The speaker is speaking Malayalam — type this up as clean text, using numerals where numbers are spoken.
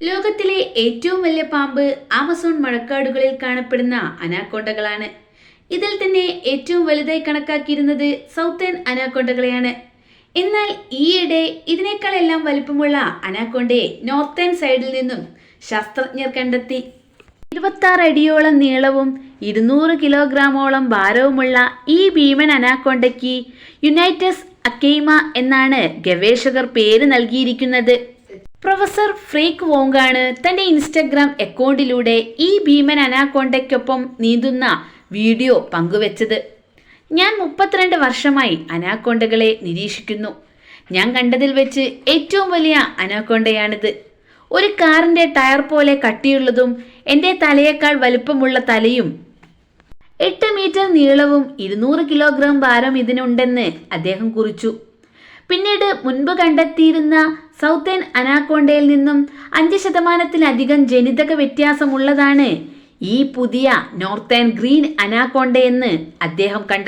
ലോകത്തിലെ ഏറ്റവും വലിയ പാമ്പ് ആമസോൺ മഴക്കാടുകളിൽ കാണപ്പെടുന്ന അനാക്കോണ്ടകളാണ്. ഇതിൽ തന്നെ ഏറ്റവും വലുതായി കണക്കാക്കിയിരുന്നത് സൗത്തേൺ അനാക്കോണ്ടകളെയാണ്. എന്നാൽ ഈയിടെ ഇതിനേക്കാളെല്ലാം വലിപ്പമുള്ള അനാക്കോണ്ടയെ നോർത്തേൺ സൈഡിൽ നിന്നും ശാസ്ത്രജ്ഞർ കണ്ടെത്തി. 26 അടിയോളം നീളവും 200 കിലോഗ്രാമോളം ഭാരവുമുള്ള ഈ ഭീമൻ അനാക്കോണ്ടയ്ക്ക് യുനൈറ്റസ് അക്കൈമ എന്നാണ് ഗവേഷകർ പേര് നൽകിയിരിക്കുന്നത്. പ്രൊഫസർ ഫ്രേക്ക് വോങ്ങാണ് തന്റെ ഇൻസ്റ്റഗ്രാം അക്കൗണ്ടിലൂടെ ഈ ഭീമൻ അനാക്കോണ്ടയ്ക്കൊപ്പം നീന്തുന്ന വീഡിയോ പങ്കുവച്ചത്. ഞാൻ 32 വർഷമായി അനാക്കോണ്ടകളെ നിരീക്ഷിക്കുന്നു. ഞാൻ കണ്ടതിൽ വെച്ച് ഏറ്റവും വലിയ അനാക്കോണ്ടയാണിത്. ഒരു കാറിന്റെ ടയർ പോലെ കട്ടിയുള്ളതും എൻ്റെ തലയേക്കാൾ വലുപ്പമുള്ള തലയും 8 മീറ്റർ നീളവും 200 കിലോഗ്രാം ഭാരം ഇതിനുണ്ടെന്ന് അദ്ദേഹം കുറിച്ചു. പിന്നീട് മുൻപ് കണ്ടെത്തിയിരുന്ന സൗത്തേൺ അനാക്കോണ്ടയിൽ നിന്നും 5% ജനിതക വ്യത്യാസമുള്ളതാണ് ഈ പുതിയ നോർത്തേൺ ഗ്രീൻ അനാക്കോണ്ടയെന്ന് അദ്ദേഹം കണ്ടെത്തി.